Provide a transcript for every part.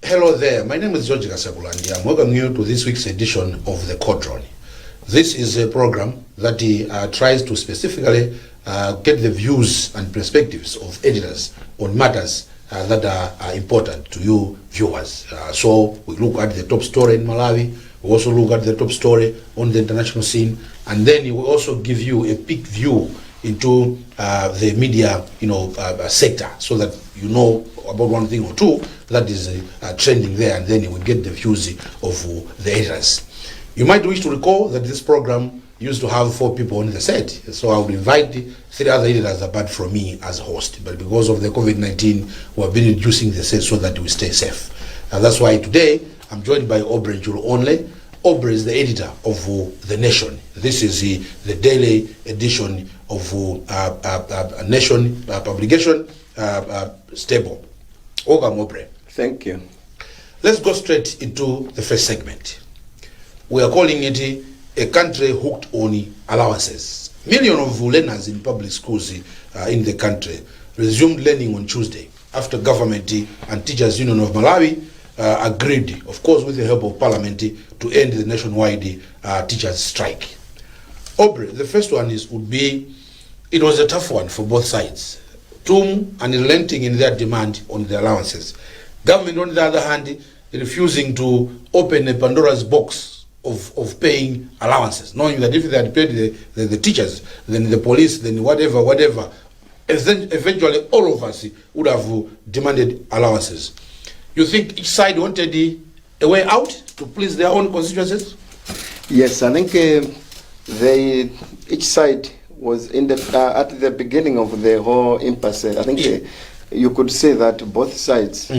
Hello there, my name is Zodiak and I'm welcoming you to this week's edition of the Cauldron. This is a program that tries to specifically get the views and perspectives of editors on matters that are important to you viewers. So we look at the top story in Malawi, we also look at the top story on the international scene, and then we also give you a peek view into the media, sector, so that you know about one thing or two that is trending there, and then you will get the views of the editors. You might wish to recall that this program used to have 4 people on the set, so I would invite 3 other editors apart from me as host. But because of the COVID-19, we have been reducing the set so that we stay safe. And that's why today I'm joined by Aubrey Njulu only. Aubrey is the editor of The Nation. This is the daily edition of Nation publication stable. Welcome, Aubrey. Thank you. Let's go straight into the first segment. We are calling it a country hooked on allowances. Millions of learners in public schools in the country resumed learning on Tuesday after government and Teachers Union of Malawi agreed, of course with the help of Parliament, to end the nationwide teachers' strike. Aubrey, the first one it was a tough one for both sides. TUM and relenting in their demand on the allowances. Government, on the other hand, refusing to open a Pandora's box of paying allowances, knowing that if they had paid the teachers, then the police, then whatever, eventually all of us would have demanded allowances. You think each side wanted a way out to please their own constituencies? Yes, I think each side was in at the beginning of the whole impasse. I think you could say that both sides,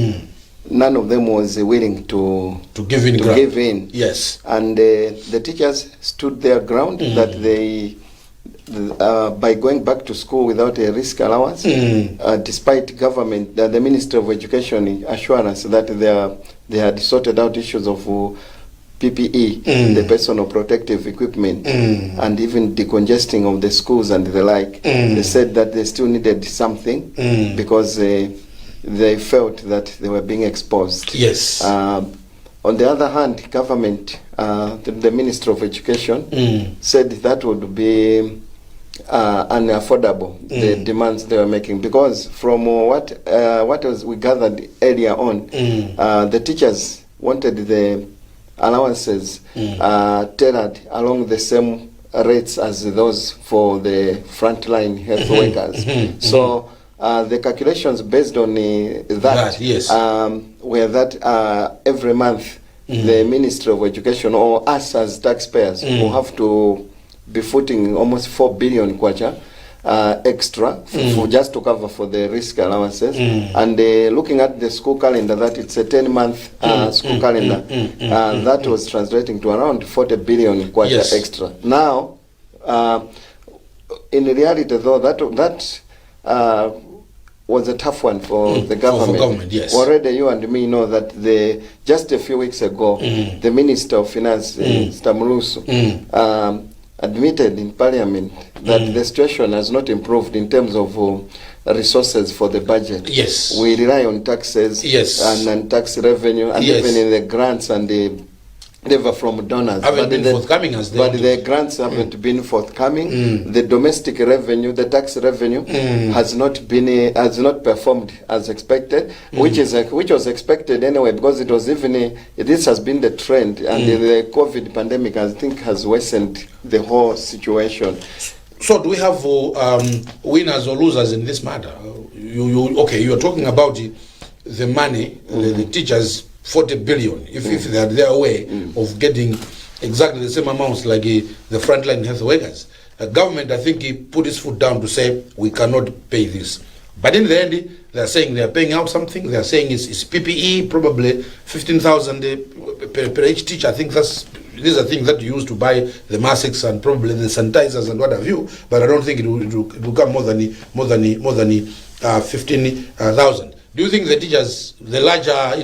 none of them was willing to give in. Yes, and the teachers stood their ground that they, by going back to school without a risk allowance, despite government, the Minister of Education assurance that they had sorted out issues of PPE, the personal protective equipment, and even decongesting of the schools and the like. They said that they still needed something because they felt that they were being exposed. Yes. On the other hand, government, the Minister of Education, said that would be unaffordable, the demands they were making, because from what we gathered earlier on, the teachers wanted the allowances tailored along the same rates as those for the frontline health workers. So the calculations based on that yes. were that every month the Ministry of Education or us as taxpayers will have to be footing almost 4 billion kwacha extra for just to cover for the risk allowances. And looking at the school calendar, that it's a 10-month school calendar, that was translating to around 40 billion kwacha extra. Now, in reality though, that was a tough one for the government. For government, yes. Already you and me know that just a few weeks ago, the Minister of Finance, Mr. Mulusu, admitted in Parliament that the situation has not improved in terms of resources for the budget. Yes. We rely on taxes and tax revenue, and even in the grants and the never from donors. Haven't been forthcoming as they but the grants haven't been forthcoming. The domestic revenue, the tax revenue, has not performed as expected, which was expected anyway, because it was this has been the trend, and the COVID pandemic, I think, has worsened the whole situation. So do we have winners or losers in this matter? You are talking about the money, the teachers. 40 billion, if they had their way of getting exactly the same amounts like the frontline health workers. The government, I think, he put his foot down to say, we cannot pay this. But in the end, they are saying they are paying out something. They are saying it's PPE, probably 15,000 per each teacher. I think these are things that you use to buy the masks and probably the sanitizers and what have you. But I don't think it will come more than 15,000. Do you think the teachers, the larger,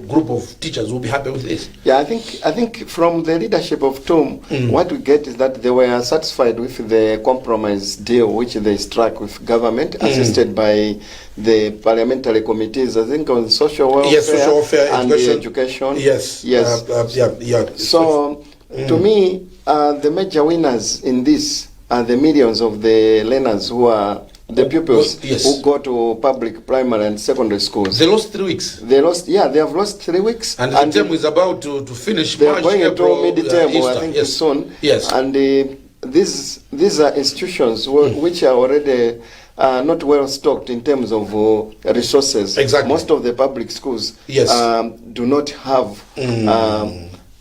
group of teachers will be happy with this? Yeah, I think from the leadership of TUM, what we get is that they were satisfied with the compromise deal which they struck with government, assisted by the parliamentary committees. I think on social welfare, and education. Yes. So, to me, the major winners in this are the millions of the learners who are the pupils who go to public primary and secondary schools. They lost 3 weeks. They have lost 3 weeks. And the term is about to finish. They are going into mid-term, I think, soon. Yes. And these are institutions which are already not well stocked in terms of resources. Exactly. Most of the public schools do not have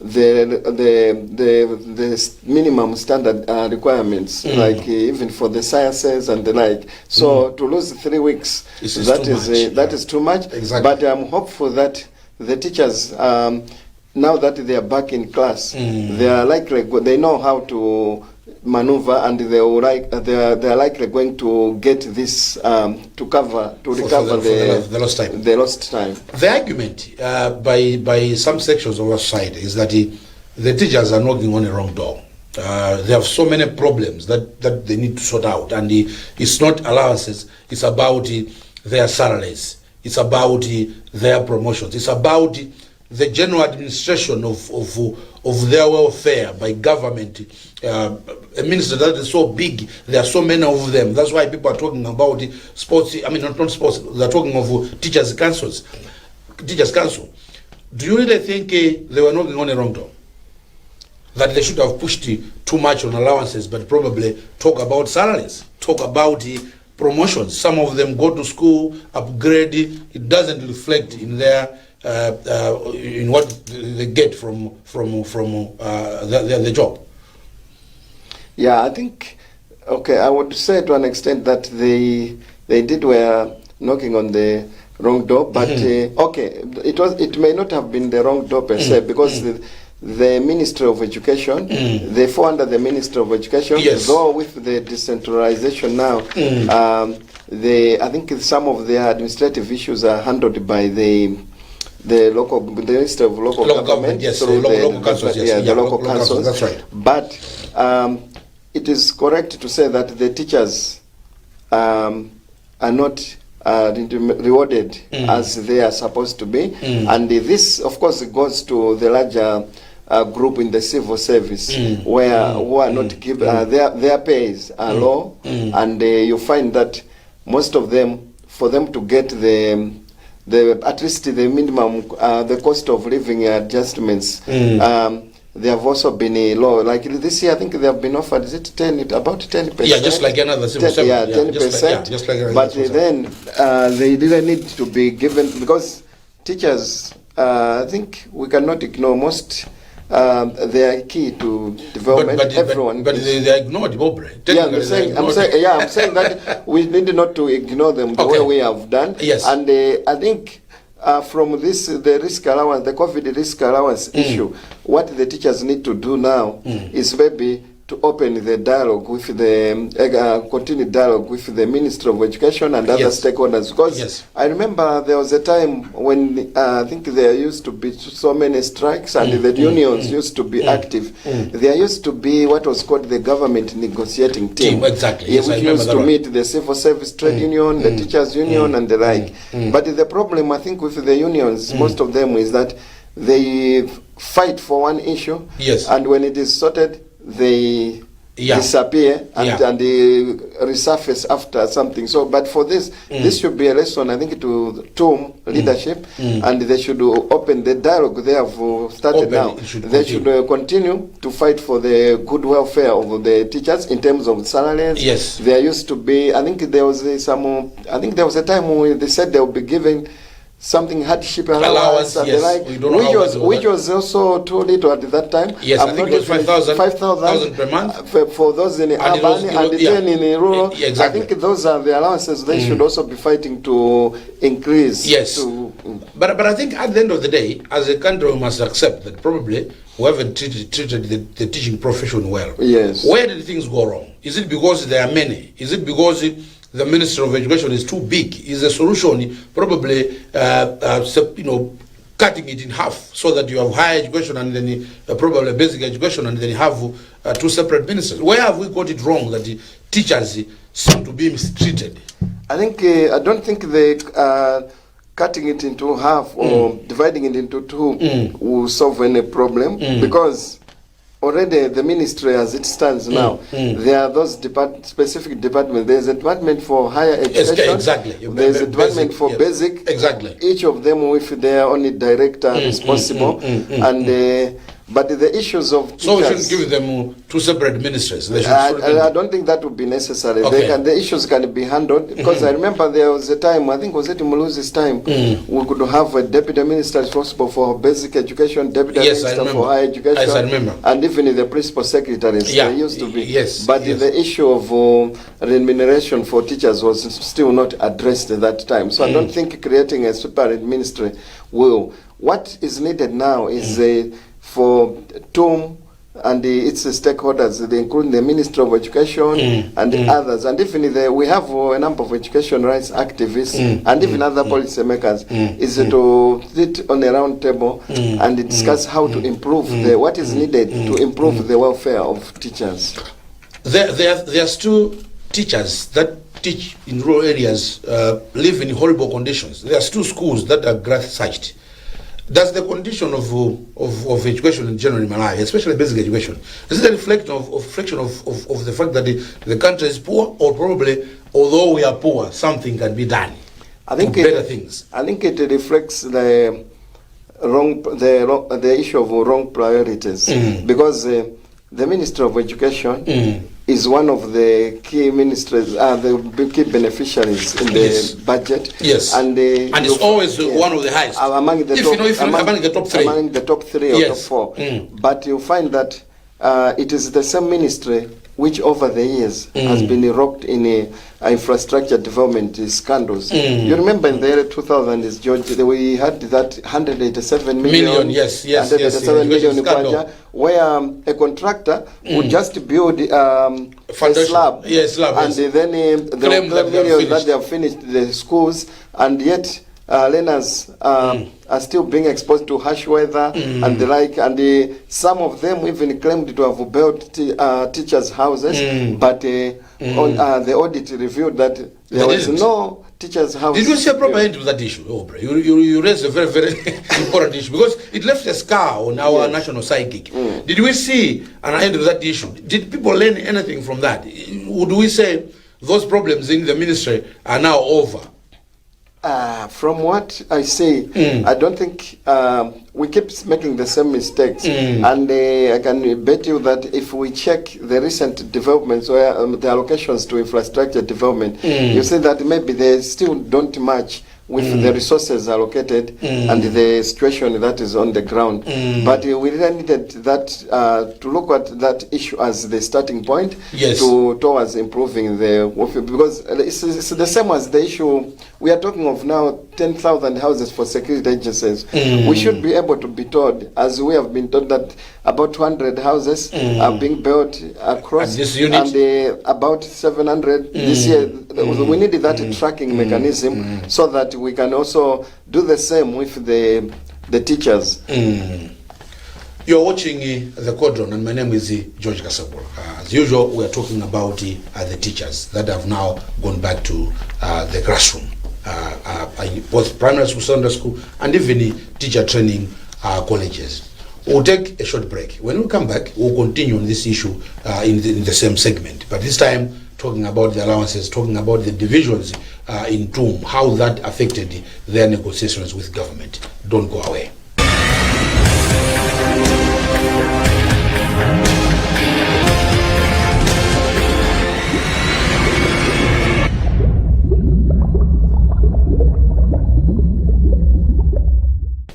the minimum standard requirements, like even for the sciences and the like. So to lose 3 weeks, that is too much. Exactly. But I'm hopeful that the teachers, now that they are back in class, they are likely, they know how to maneuver, and they are likely going to get this to recover the lost time. The argument by some sections of our side is that the teachers are knocking on a wrong door. They have so many problems that they need to sort out, and it's not allowances. It's about their salaries. It's about their promotions. It's about the general administration of their welfare by government. A minister that is so big, there are so many of them. That's why people are talking about sports. I mean, not sports. They're talking of teachers' councils. Teachers' council. Do you really think they were knocking on a wrong door? That they should have pushed too much on allowances, but probably talk about salaries, talk about promotions. Some of them go to school, upgrade. It doesn't reflect in their in what they get from the job. Yeah, I think, I would say to an extent that they were knocking on the wrong door, but it may not have been the wrong door per se, because the Ministry of Education, they fall under the Ministry of Education, though with the decentralization now, I think some of their administrative issues are handled by the Ministry of Local Government, through the local councils. That's right. But it is correct to say that the teachers are not rewarded as they are supposed to be, and this, of course, goes to the larger group in the civil service, who are not given their pays are low, and you find that most of them, for them to get at least the minimum, the cost of living adjustments, they have also been low. Like this year, I think they have been offered, is it about 10%? Yeah, just like another civil service. Yeah, 10%. Just like but then they didn't need to be given, because teachers, I think we cannot ignore most. They are key to development. But they are ignored, Bobre. I'm saying that we need not to ignore them the way we have done. Yes. And I think from this, the risk allowance, the COVID risk allowance issue, what the teachers need to do now is maybe to open the dialogue with the continued dialogue with the Ministry of Education and other stakeholders, because I remember there was a time when I think there used to be so many strikes, and the unions used to be active. There used to be what was called the government negotiating team, exactly, which used to meet the civil service trade union, the teachers union, and the like. But the problem, I think, with the unions, most of them, is that they fight for one issue, and when it is sorted, they disappear and they resurface after something. So, but for this should be a lesson, I think, to TUM leadership, and they should open the dialogue they have started now. They should continue to fight for the good welfare of the teachers in terms of salaries. There used to be, I think there was a time when they said they would be giving something hardship allowance and the like, which was also too little at that time. Yes, I think it was 5,000 per month for those in urban and 10 in rural. Exactly. I think those are the allowances they should also be fighting to increase. Yes, but I think at the end of the day, as a country, we must accept that probably we haven't treated the teaching profession well. Yes. Where did things go wrong? Is it because there are many? Is it because the Minister of Education is too big. Is a solution probably cutting it in half so that you have higher education and then probably basic education and then you have two separate ministers? Where have we got it wrong that the teachers seem to be mistreated? I don't think they cutting it into half or dividing it into two will solve any problem, because already the ministry as it stands now, there are those specific departments. There's a department for higher education. Yes, exactly. There's a department for basic. Exactly. Each of them with their own director responsible. And but the issues of teachers, so we shouldn't give them two separate ministries. They should I don't think that would be necessary. Okay. The issues can be handled, because I remember there was a time, I think it was at Muluzi's time, we could have a deputy minister responsible for basic education, deputy minister for higher education, yes, I remember. And even the principal secretaries. They used to be. Yes, but the issue of remuneration for teachers was still not addressed at that time. So I don't think creating a separate ministry will. What is needed now is for TUM and its stakeholders, including the Ministry of Education and others, and even we have a number of education rights activists and even other policy makers, is to sit on a round table and discuss how to improve what is needed to improve the welfare of teachers. There are still teachers that teach in rural areas, live in horrible conditions. There are still schools that are grass-thatched. Does the condition of education in general in Malawi, especially basic education, is it a reflection of the fact that the country is poor, or probably, although we are poor, something can be done? I think better things. I think it reflects the issue of wrong priorities, because the Ministry of Education is one of the key ministries, the key beneficiaries in the budget. Yes. And it's always one of the highest. Among the top three. Among the top three or top four. But you find that it is the same ministry which over the years has been rocked in infrastructure development scandals. You remember in the year 2000, George, we had that 187 million. Yes, 187 million kwacha, where a contractor would just build a slab, and then the millions that they have finished the schools, and yet learners are still being exposed to harsh weather and the like, and some of them even claimed to have built teachers' houses, but the audit revealed that there was no teachers' house. Did you see a proper end to that issue, Aubrey? You raised a very, very important issue, because it left a scar on our national psychic. Did we see an end to that issue? Did people learn anything from that? Would we say those problems in the ministry are now over? From what I say, I don't think we keep making the same mistakes, and I can bet you that if we check the recent developments where the allocations to infrastructure development, you see that maybe they still don't match with the resources allocated and the situation that is on the ground. But we really needed that to look at that issue as the starting point towards improving because it's the same as the issue we are talking of now, 10,000 houses for security agencies. We should be able to be told, as we have been told, that about 200 houses are being built across this unit, and about 700 this year. We needed that tracking mechanism so that we can also do the same with the teachers. You're watching the Cauldron, and my name is George Kasabur. As usual, we are talking about the teachers that have now gone back to the classroom, both primary school, secondary school, and even teacher training colleges. We'll take a short break. When we come back, we'll continue on this issue in the same segment, but this time talking about the allowances, talking about the divisions in TUM, how that affected their negotiations with government. Don't go away.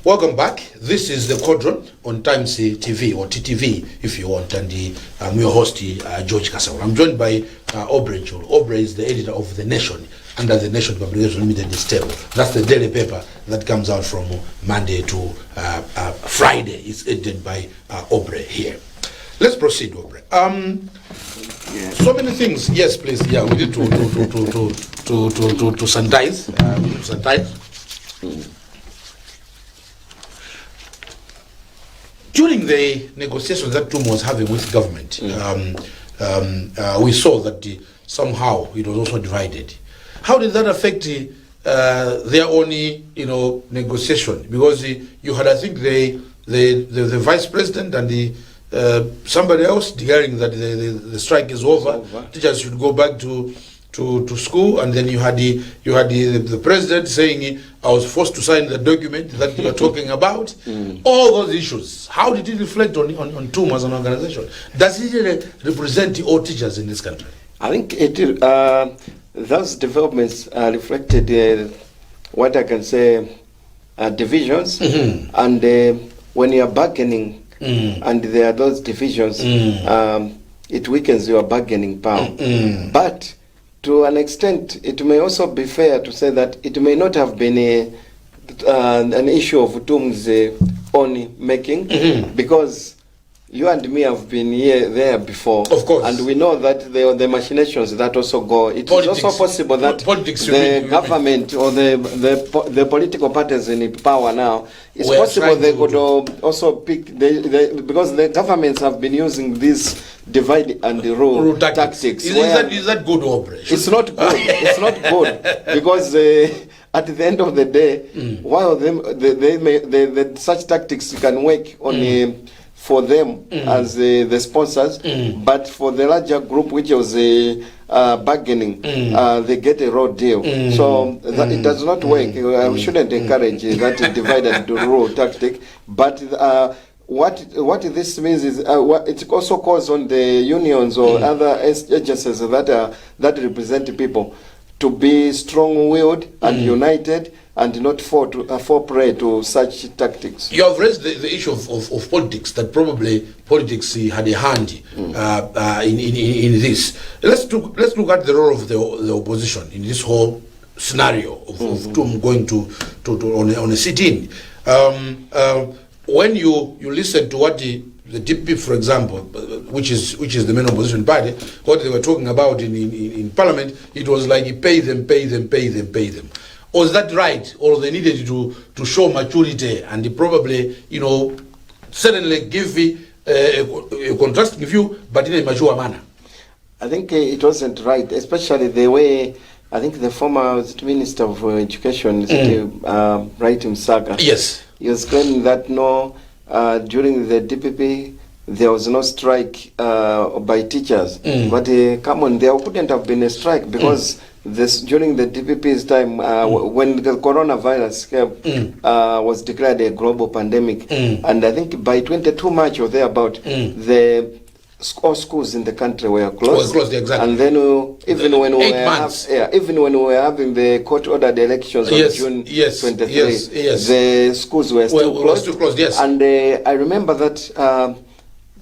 Welcome back. This is the Cauldron on Times TV, or TTV if you want, and I'm your host, George Kasawala. I'm joined by Aubrey. Aubrey is the editor of The Nation under the Nation Publication Limited Stable. That's the daily paper that comes out from Monday to Friday. It's edited by Aubrey here. Let's proceed, Aubrey. So many things. Yes, please. Yeah, we need to sanitize. We need to sanitize. During the negotiations that TUM was having with government, we saw that somehow it was also divided. How did that affect their own, negotiation? Because you had, I think, the vice president and the somebody else declaring that the strike is over. Teachers should go back to school, and then you had the president saying, I was forced to sign the document that you are talking about. All those issues. How did it reflect on TUM as an organization? Does it really represent all teachers in this country? I think those developments reflected what I can say divisions, and when you are bargaining and there are those divisions, it weakens your bargaining power. But to an extent, it may also be fair to say that it may not have been an issue of TUM's own making, because you and me have been there before, of course, and we know that the machinations that also go. It politics, is also possible that the government or the political parties in power now, it's possible they could also pick because the governments have been using this divide and rule tactics. Is that good, Aubrey? It's not good. It's not good because at the end of the day, while such tactics can work on. For them as the sponsors, but for the larger group, which was bargaining, they get a raw deal. So that it does not work. We shouldn't encourage that divide and rule tactic. But what this means is it also calls on the unions or other agencies that represent people to be strong-willed and united, and not fall prey to such tactics. You have raised the issue of politics, that probably politics had a hand in this. Let's look at the role of the opposition in this whole scenario of TUM going to on a sit-in. When you listen to what the DP, for example, which is the main opposition party, what they were talking about in Parliament, it was like pay them. Was that right, or they needed to show maturity and probably, certainly give a contrasting view, but in a mature manner? I think it wasn't right, especially the way I think the former Minister of Education, Wright Saka, yes, he was claiming that during the DPP there was no strike by teachers, but come on, there couldn't have been a strike because. During the DPP's time, when the coronavirus was declared a global pandemic, and I think by 22 March or thereabout, all schools in the country were closed. Exactly. And then even when we were having the court-ordered elections on June 23, the schools were still closed. Yes. And I remember that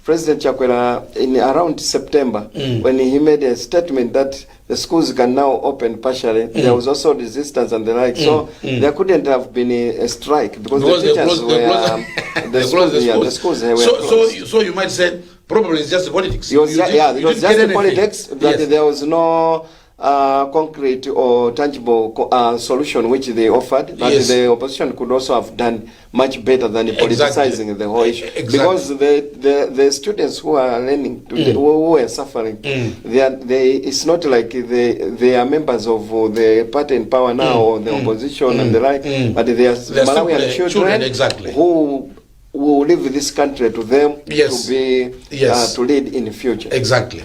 President Chakwera, in around September, when he made a statement that the schools can now open partially, there was also resistance and the like. So there couldn't have been a strike because the teachers were the schools were closed. So you might say probably it's just politics. It was just the politics, but there was no concrete or tangible solution which they offered, but the opposition could also have done much better than politicizing the whole issue. Because the students who are learning, who are suffering, it's not like they are members of the party in power now or the opposition and the like, but they are Malawian children who will leave this country to them to lead in the future. Exactly.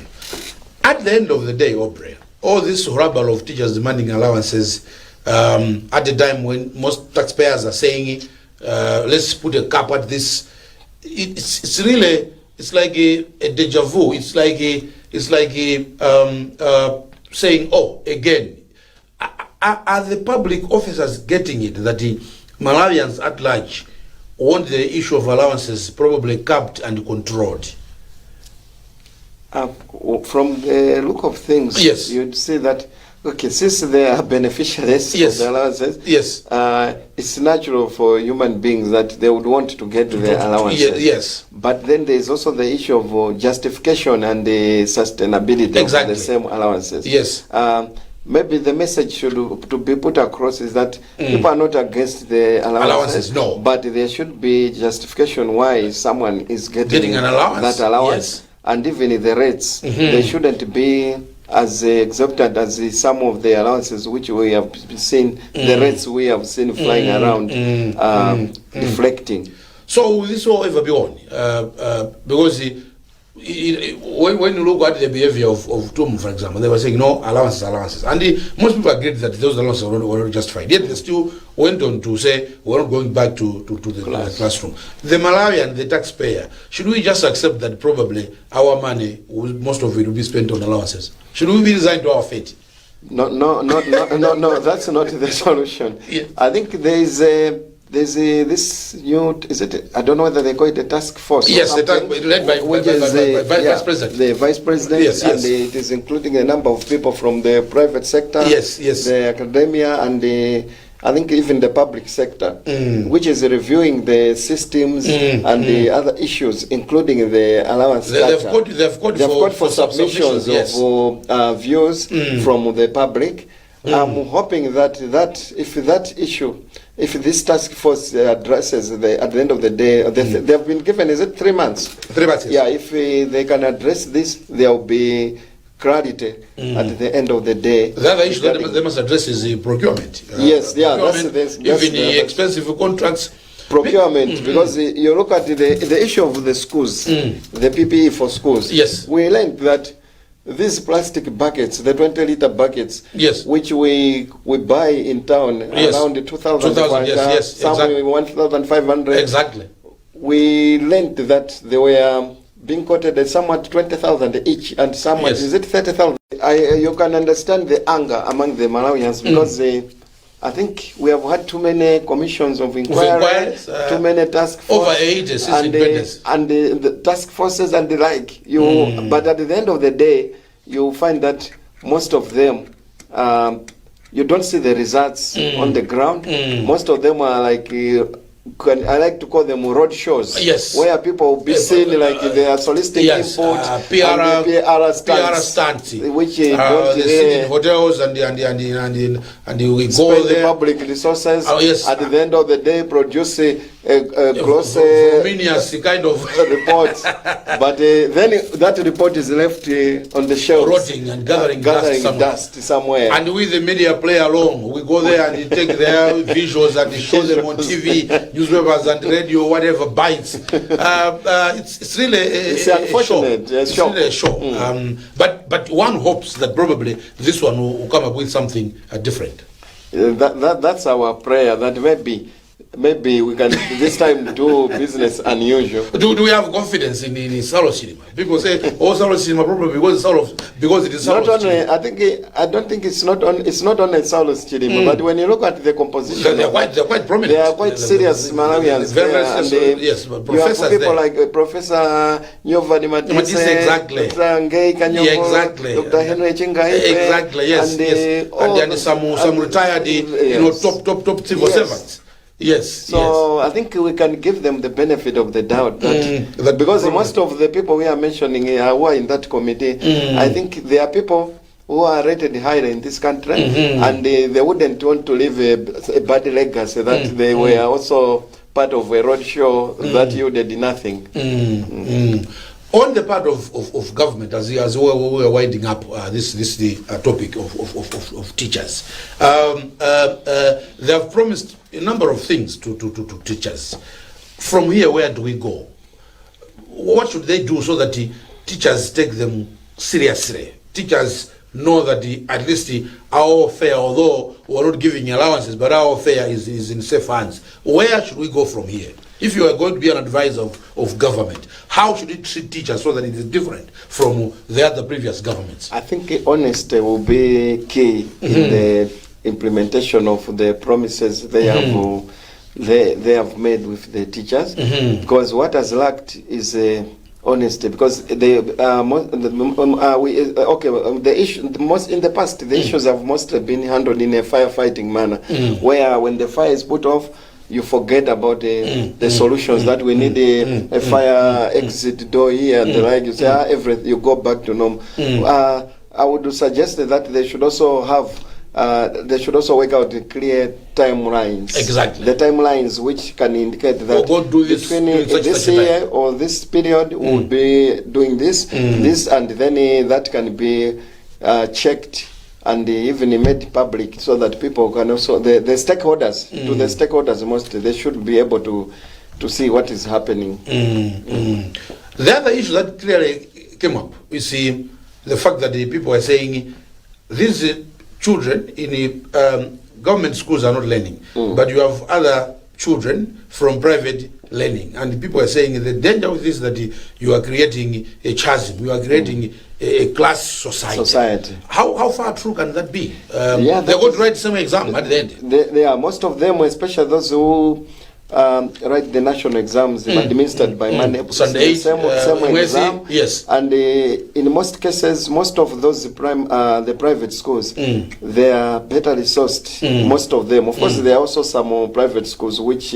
At the end of the day, Aubrey, all this rabble of teachers demanding allowances at the time when most taxpayers are saying, let's put a cap at this. It's really, it's like a deja vu. It's like saying, oh, again, are the public officers getting it that the Malawians at large want the issue of allowances probably capped and controlled? From the look of things, you'd say that Okay, since they are beneficiaries Yes. of the allowances, Yes. it's natural for human beings that they would want to get their allowances. Yes. But then there is also the issue of justification and the sustainability Exactly. of the same allowances. Yes. Maybe the message to be put across is that people are not against the allowances, no. but there should be justification why someone is getting an allowance. that allowance, Yes. and even the rates. They shouldn't be as exorbitant as some of the allowances which we have seen, the rates we have seen flying around, deflecting. So will this all ever be on? Because when you look at the behavior of TUM, for example, they were saying no allowances. And most people agreed that those allowances were not justified. Yet they still went on to say we're not going back to the classroom. The Malawian, the taxpayer, should we just accept that probably our money, most of it will be spent on allowances? Should we be resigned to our fate? No, that's not the solution. Yeah. I think there's this new, is it, I don't know whether they call it a task force. Yes, led by Vice President. The Vice President, Yes, and yes. it is including a number of people from the private sector, Yes. the academia, and I think even the public sector, which is reviewing the systems and the other issues, incling the allowance structure. They've called for submissions yes. of views from the public. I'm hoping that if that issue, if this task force addresses at the end of the day, they have been given, is it 3 months? 3 months. Yes. Yeah, if they can address this, there will be clarity at the end of the day. The other issue that they must address is the procurement. Yes, yeah, procurement, that's even the expensive contracts. Procurement, because you look at the issue of the schools, the PPE for schools. Yes. We learned that these plastic buckets, the 20-liter buckets, Yes. which we buy in town, Yes. around 2,000, yes, some exactly. 1,500. Exactly. We learned that they were being quoted at somewhat 20,000 each, and somewhat, Yes. is it 30,000? You can understand the anger among the Malawians, because I think we have had too many commissions of inquiry, too many task forces, over 80 since independence. and the task forces and the like. But at the end of the day, you find that most of them, you don't see the results on the ground. Most of them are like, I like to call them road shows. Yes. Where people will be seen like they are soliciting input, PR stunts, which don't in hotels and we go spend the there. public resources. Yes. At the end of the day, produce a glossy voluminous kind of report. But then that report is left on the shelves, rotting and gathering dust somewhere. And with the media play along, we go there and take their visuals and show them on TV, newspapers and radio, whatever bites. It's really It's unfortunate. It's really a show. But one hopes that probably this one will come up with something different. That's our prayer, that maybe we can this time do business unusual. Do we have confidence in Saulos Chilima? People say, oh, Saulos Chilima probably because it is Saulos Not only, Chilima. I don't think it's not only Saulos Chilima, but when you look at the composition, They're quite prominent. They are quite serious Malawians. Very there, serious, and yes, you have professors people there. like Professor Nyovani Matisse, exactly. Dr. Ngei Kanyogo, Yeah, exactly. Dr. Henry Chingaipe, Exactly, yes, and, yes. And some retired, top civil servants. Yes. So I think we can give them the benefit of the doubt that because most of the people we are mentioning who are in that committee, I think they are people who are rated higher in this country, and they wouldn't want to leave a bad legacy that they were also part of a roadshow that yielded nothing. On the part of government, as we are winding up the topic of teachers, they have promised a number of things to teachers. From here, where do we go? What should they do so that the teachers take them seriously? Teachers know that at least our fare, although we're not giving allowances, but our fare is in safe hands. Where should we go from here? If you are going to be an advisor of government, how should it treat teachers so that it is different from the other previous governments? I think honesty will be key in the implementation of the promises they have made with the teachers, because what has lacked is honesty, because the issue, the most in the past, the issues have mostly been handled in a firefighting manner, where when the fire is put off, you forget about the solutions that we need a fire exit door here and the like. You say everything, you go back to normal. I would suggest that they should also have. They should also work out the clear timelines. Exactly. The timelines which can indicate that between this year or this period we'll be doing this, this, and then that can be checked and even made public, so that people can also, the stakeholders, to the stakeholders mostly, they should be able to see what is happening. The other issue that clearly came up is the fact that the people are saying these children in government schools are not learning, but you have other children from private learning, and people are saying the danger of this is that you are creating a chasm, you are creating a class society. How far true can that be? They're going to write some exam at the end. They are, most of them, especially those who write the national exams administered by money. Same exam. Yes. And in most cases, most of those the private schools, they are better resourced. Most of them. Of course, there are also some private schools which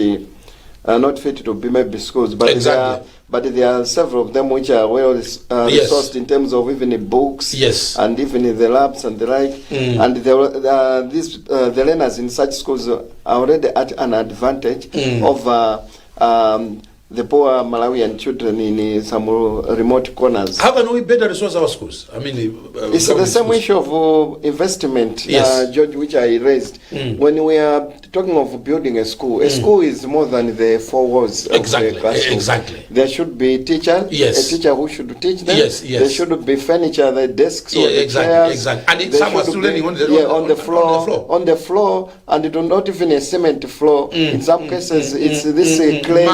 are not fit to be maybe schools, but there are several of them which are well resourced in terms of even the books, and even the labs and the like. And the learners in such schools are already at an advantage over the poor Malawian children in some remote corners. How can we better resource our schools? I mean, it's the same issue of investment, George, which I raised. When we are talking of building a school is more than the four walls of the classroom. Exactly. There should be teacher, a teacher who should teach them. There should be furniture, the desks, or the chairs. And some are still learning on the floor, and it not even a cement floor. In some cases, it's this clay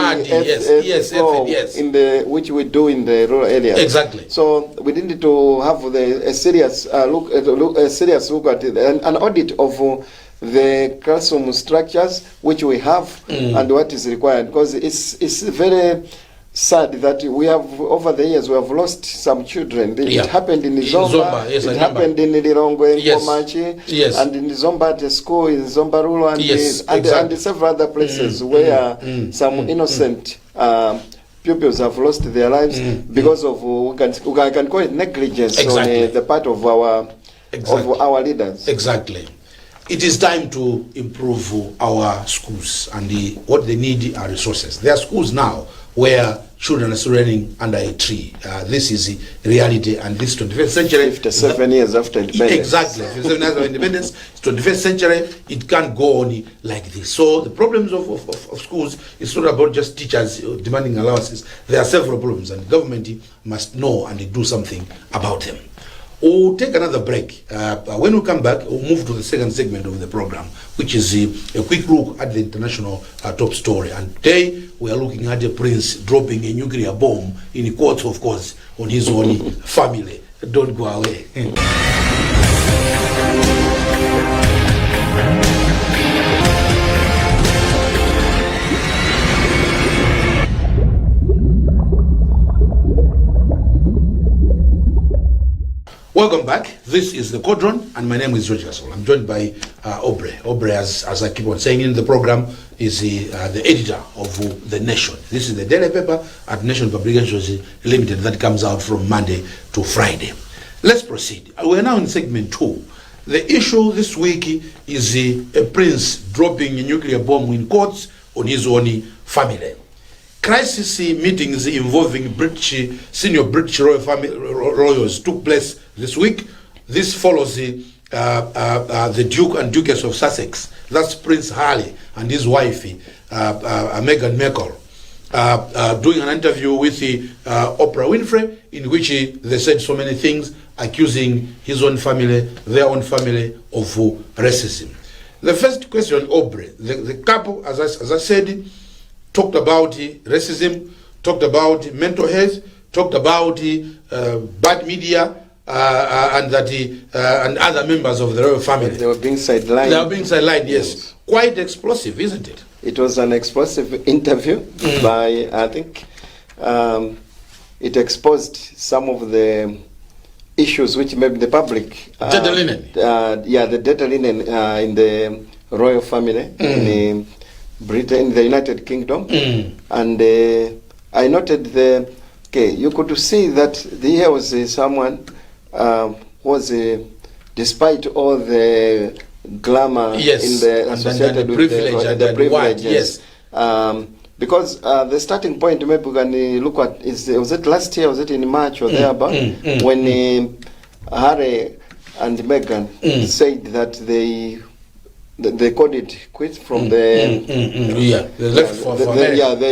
floor in the which we do in the rural areas. Exactly. So we need to have a serious look at it, an audit of the classroom structures which we have and what is required, because it's very sad that we have, over the years, we have lost some children. It happened in Zomba, it happened in Lilongwe, in Komachi, and in Zomba at the school, in Zomba Rulo, and several other places where some innocent pupils have lost their lives because of, we can call it negligence on the part of our leaders. Exactly. It is time to improve our schools, and what they need are resources. There are schools now where children are learning under a tree. This is reality, and this 21st century. 57 years after independence. Exactly, 57 years after independence. 21st century, it can't go on like this. So the problems of schools is not about just teachers demanding allowances. There are several problems, and the government must know and do something about them. We'll take another break. When we come back, we'll move to the second segment of the program, which is a quick look at the international top story. And today, we are looking at a prince dropping a nuclear bomb in court, of course, on his own family. Don't go away. Welcome back. This is the Cauldron, and my name is Zodiak. I'm joined by Aubrey. Aubrey, as I keep on saying in the program, is the editor of The Nation. This is the daily paper at Nation Publications Limited that comes out from Monday to Friday. Let's proceed. We're now in segment 2. The issue this week is a prince dropping a nuclear bomb in courts on his own family. Crisis meetings involving senior British royals took place this week. This follows the Duke and Duchess of Sussex, that's Prince Harry and his wife, Meghan Markle, doing an interview with Oprah Winfrey, in which they said so many things, accusing his own family, their own family, of racism. The first question, Aubrey, the couple, as I said, talked about racism, talked about mental health, talked about bad media, and other members of the royal family. They were being sidelined. They were being sidelined, yes. Quite explosive, isn't it? It was an explosive interview by, I think, it exposed some of the issues which maybe the public dirty linen. The dirty linen in the royal family in Britain, in the United Kingdom, and I noted you could see that here was someone was despite all the glamour in the associated with the privileges. Because the starting point, maybe we can look at, was it last year, was it in March or thereabout, when Harry and Meghan said that they called it quits from they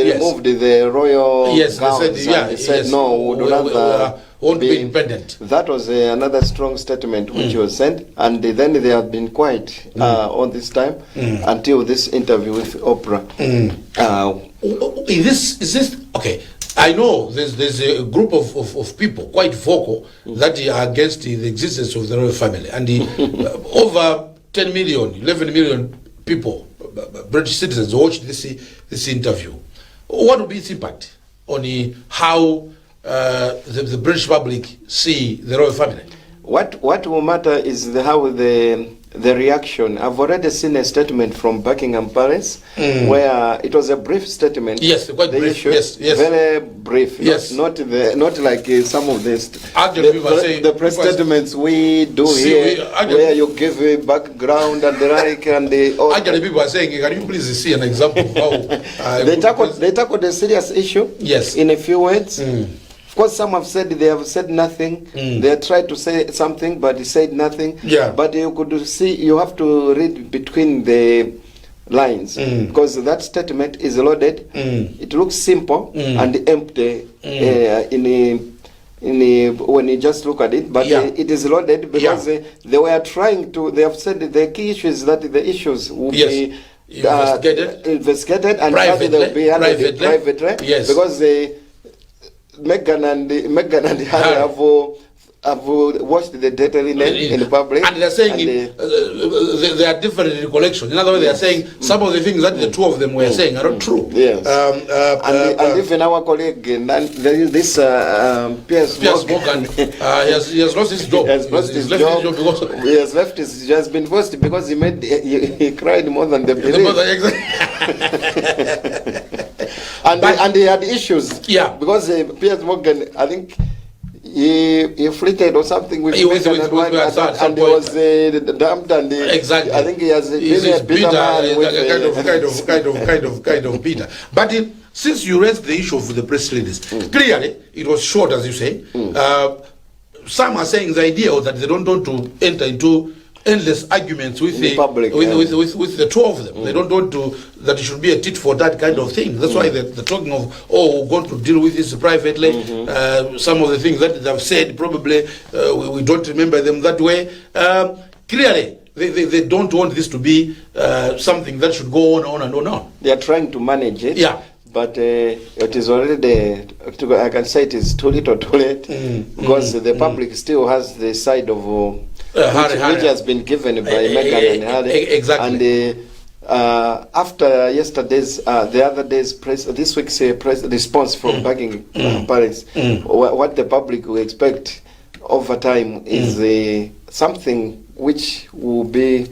removed the royal gowns and said no, we would rather won't be independent. That was another strong statement which was sent, and then they have been quiet all this time until this interview with Oprah. Is this okay? I know there's a group of people quite vocal that are against the existence of the royal family, and over 10 million, 11 million people, British citizens, watched this interview. What will be its impact on how the British public see the royal family? What will matter is how the reaction. I've already seen a statement from Buckingham Palace where it was a brief statement. Yes, quite brief. Yes. Very brief. Yes. Not like some of the press statements we do here, where you give a background and the like and the. Actually, people are saying, can you please see an example of how they tackled a serious issue. Yes. In a few words. Of course, some have said they have said nothing. They tried to say something, but they said nothing. Yeah. But you could see, you have to read between the lines because that statement is loaded. It looks simple and empty when you just look at it, but it is loaded because they were trying to. They have said the key issue is that the issues will be investigated and privately, they will be handled privately. Yes. Because Meghan and Harry have watched the data in public, and they're saying they are different in recollection. In other words, they are saying some of the things that the two of them were saying are not true. Yes. And even our colleague, this Piers Morgan, he has lost his job. He has left his job. He has been forced because he cried more than the belief. And he had issues. Yeah. Because Piers Morgan, I think he flirted or something with Meghan and he was dumped and exactly. I think he has been a bitter man kind of bitter. But since you raised the issue of the press release, clearly it was short, as you say. Some are saying the idea was that they don't want to enter into endless arguments with the public, with the two of them. They don't want to that it should be a tit for that kind of thing. That's why they're talking of we're going to deal with this privately. Some of the things that they've said probably we don't remember them that way. Clearly they don't want this to be something that should go on and on. They are trying to manage it. Yeah. But it is already, I can say it is too little too late because the public still has the side of which has been given by Meghan and Harry. Exactly. And after yesterday's, the other day's this week's press response from Buckingham Palace, what the public will expect over time is something which will be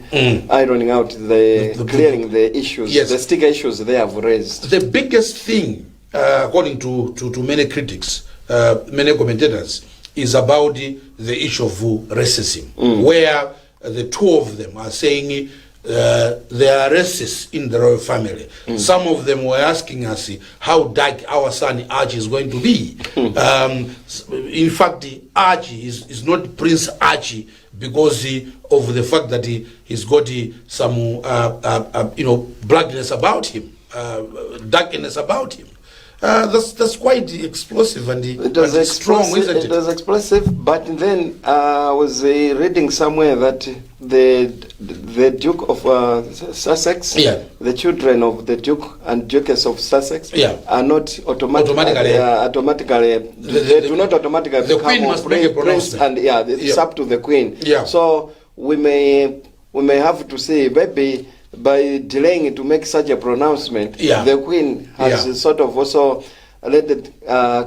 ironing out clearing the issues, the sticker issues they have raised. The biggest thing, according to many critics, many commentators, is about the issue of racism, where the two of them are saying there are racists in the royal family. Some of them were asking us how dark our son Archie is going to be. In fact, Archie is not Prince Archie because of the fact that he's got some blackness about him, darkness about him. That's quite explosive and strong, isn't it? It was explosive, but then I was reading somewhere that the Duke of Sussex, the children of the Duke and Duchess of Sussex, are not automatically. They do not automatically the Queen must make a pronouncement, and it's up to the Queen. Yeah. So we may have to say maybe, by delaying to make such a pronouncement, the Queen has sort of also lended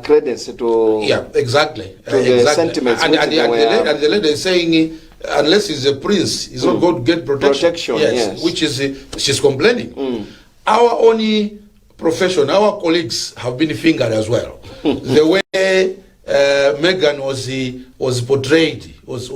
credence to exactly the sentiments. And the lady is saying unless he's a prince, he's not going to get protection. Yes. Which is she's complaining. Our only profession, our colleagues have been fingered as well. The way Meghan was portrayed was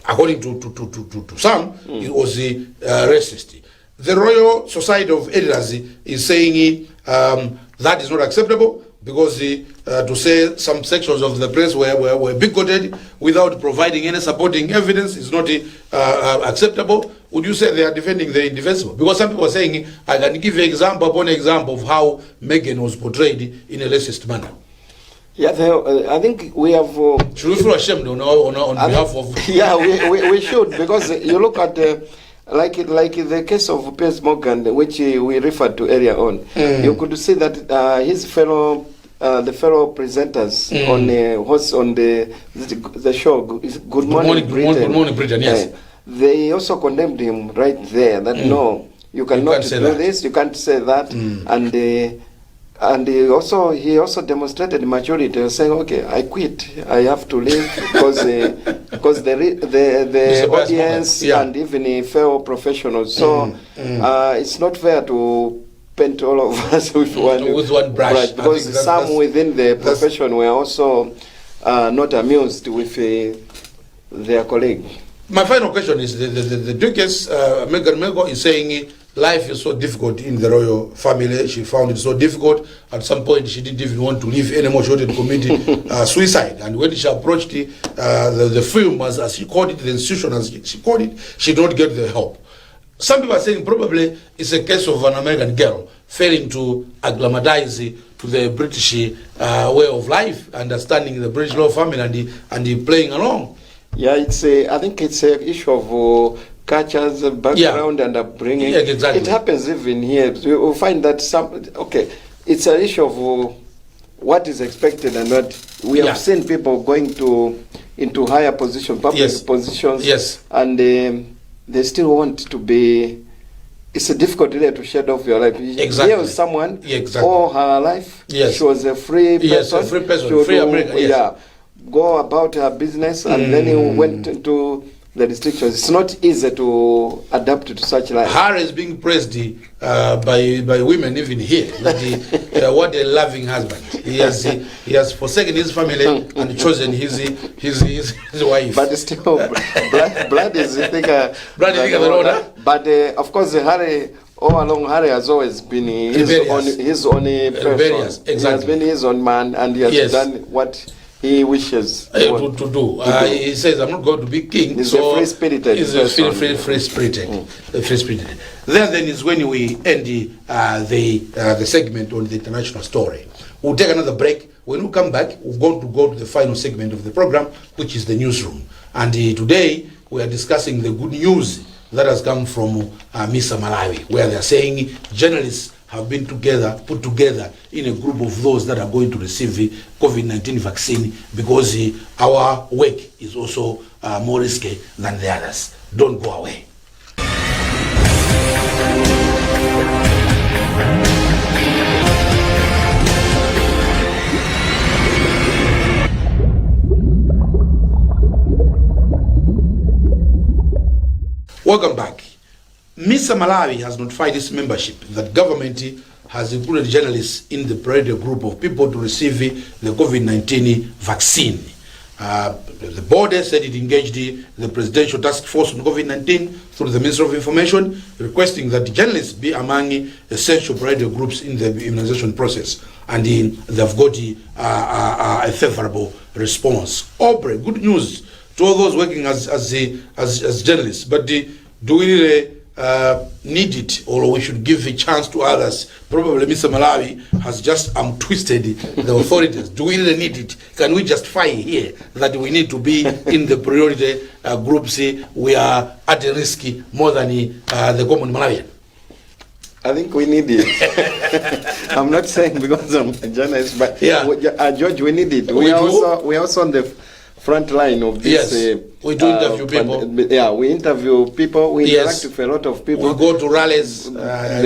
according to some, it was racist. The Royal Society of Editors is saying that is not acceptable because to say some sections of the press were bigoted without providing any supporting evidence is not acceptable. Would you say they are defending the indefensible? Because some people are saying, I can give you example upon example of how Meghan was portrayed in a racist manner. Yeah, I think we have. Should we feel ashamed on behalf of? Yeah, we should, because you look at like the case of Piers Morgan, which we referred to earlier on. You could see that his fellow presenters on the show Good Morning Britain. Good Morning Britain, yes. They also condemned him right there. That no, you cannot do this. You can't say that, and he also demonstrated maturity, saying, "Okay, I quit. I have to leave because the audience and even fellow professionals. So it's not fair to paint all of us with one brush, because some within the profession were also not amused with their colleague." My final question is the Duchess Meghan Markle is saying life is so difficult in the royal family. She found it so difficult. At some point, she didn't even want to live anymore. She wanted to commit suicide. And when she approached the film, as she called it, the institution as she called it, she did not get the help. Some people are saying probably it's a case of an American girl failing to acclimatize to the British way of life, understanding the British royal family and playing along. Yeah, I think it's an issue of cultures, background, and upbringing. Yeah, exactly. It happens even here. You will find that it's an issue of what is expected and what we have seen people going into higher positions, public positions, and they still want to be. It's a difficult way to shed off your life. Exactly. Here was someone all her life. She was a free person. Yes, a free person, free American. Yeah, go about her business, and then he went into the restrictions. It's not easy to adapt to such life. Her is being praised by women even here. That what a loving husband. He has forsaken his family and chosen his wife. But still, blood is thicker. Blood is thicker than water. But of course, Harry. All along, Harry has always been his own person. Exactly. He has been his own man, and he has done what he wishes to do. He says, "I'm not going to be king." He's a free-spirited. He's a free-spirited. Then is when we end the segment on the international story. We'll take another break. When we come back, we're going to go to the final segment of the program, which is the newsroom. And today we are discussing the good news that has come from Mr. Malawi, where they are saying journalists have been put together in a group of those that are going to receive the COVID-19 vaccine, because our work is also more risky than the others. Don't go away. Welcome back. Mr. Malawi has notified its membership that government has included journalists in the priority group of people to receive the COVID-19 vaccine. The board said it engaged the Presidential Task Force on COVID-19 through the Ministry of Information, requesting that journalists be among essential priority groups in the immunization process. And they've got a favorable response. Good news to all those working as journalists. But do we really need it, or we should give a chance to others? Probably Mr. Malawi has just twisted the authorities. Do we really need it? Can we justify here that we need to be in the priority groups? We are at a risk more than the common Malawian. I think we need it. I'm not saying because I'm a journalist, but George, we need it. We are also on the front line of this. Yes, we do interview people. We interview people. We Yes. interact with a lot of people. We go to rallies. I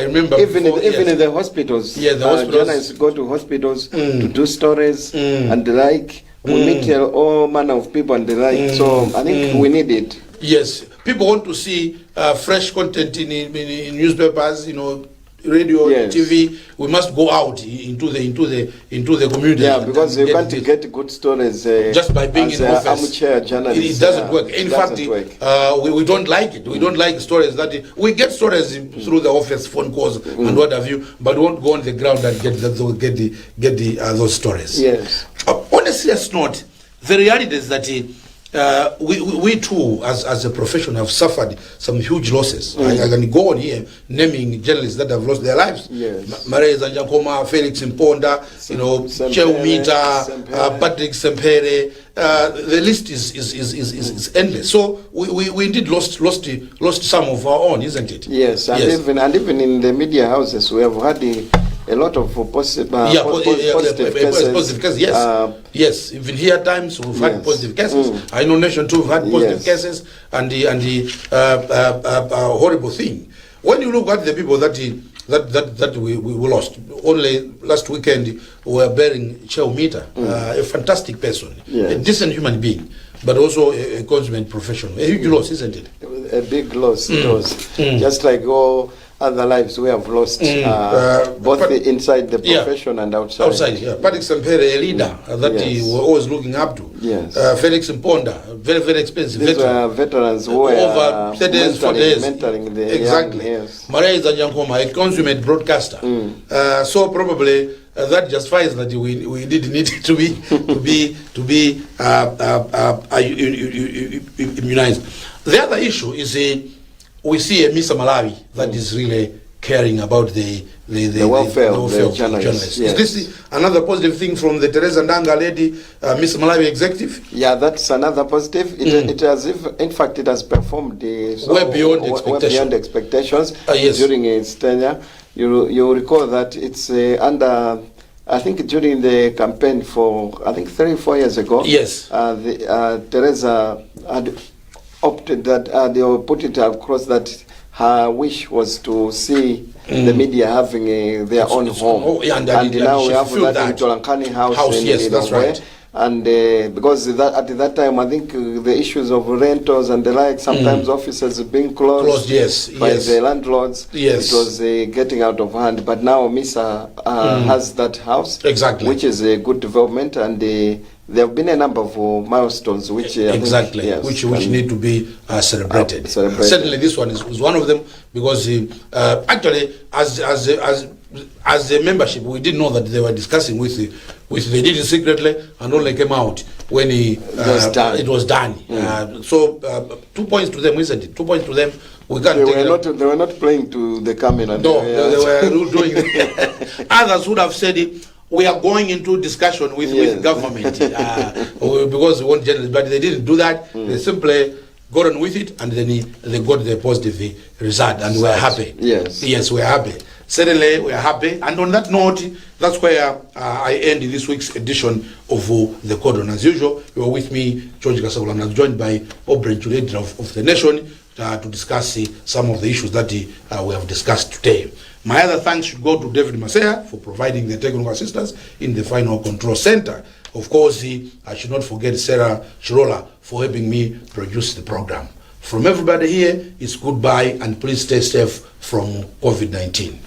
remember even before, in the hospitals. Yeah, the hospitals. Journalists go to hospitals to do stories and the like. We meet all manner of people and the like. So I think we need it. Yes, people want to see fresh content in newspapers, radio, Yes. TV. We must go out into the community. Yeah, because you can't get good stories just by being as in office. armchair journalist. It doesn't work. In fact, we don't like it. We don't like stories that we get stories through the office phone calls and what have you, but we won't go on the ground and get those stories. Yes. On a serious note, the reality is that we too, as a profession, have suffered some huge losses. I can go on here naming journalists that have lost their lives. Yes. Mareza Njakoma, Felix Mponda, Cheumita, Patrick Sempere. The list is endless. So we indeed lost some of our own, isn't it? Yes, and even in the media houses, we have had a lot of positive cases. Yes, yes. Even here, at times we've had positive cases. I know Nation too have had positive cases, and the horrible thing. When you look at the people that we lost, only last weekend we were burying Cheumita, a fantastic person, a decent human being, but also a consummate professional. A huge loss, isn't it? A big loss, it was. Just like all other lives we have lost, both inside the profession and outside. Outside, yeah. Patrick Sempere, a leader that we were always looking up to. Yes. Felix Mponda, very, very expensive. These were veterans who were over 30 days, 4 days. mentoring the exactly. young, yes. Mareza Njankoma, a consummate broadcaster. So probably that justifies that we did need to be immunized. The other issue is we see a Mr. Malawi that is really caring about the welfare of the journalists. Yes. Is this another positive thing from the Teresa Ndanga lady, Mr. Malawi executive? Yeah, that's another positive. It has, in fact, it has performed way beyond expectations yes. during its tenure. You recall that it's under, I think during the campaign for, 3-4 years ago. Yes. Teresa had opted that they put it across that her wish was to see the media having their own home. And now we have that in Nkhani house. Yes, that's right. And because at that time, I think the issues of rentals and the like, sometimes offices being closed by the landlords, it was getting out of hand. But now Misa has that house, which is a good development, and there have been a number of milestones which which need to be celebrated. Certainly, this one is one of them, because actually, as a membership, we didn't know that they were discussing they did it secretly and only came out when it was done. So 2 points to them, isn't it? 2 points to them. We can't. They were not playing to the camera. No, they were doing it. Others would have said it. We are going into discussion with government because we want journalists, but they didn't do that. They simply got on with it, and then they got the positive result, and we're happy. Yes, we're happy. Certainly, we're happy. And on that note, that's where I end this week's edition of the Cauldron. As usual, you are with me, George Kasagula, and I'm joined by Aubrey Editor of the Nation to discuss some of the issues that we have discussed today. My other thanks should go to David Masea for providing the technical assistance in the final control center. Of course, I should not forget Sarah Chirola for helping me produce the program. From everybody here, it's goodbye, and please stay safe from COVID-19.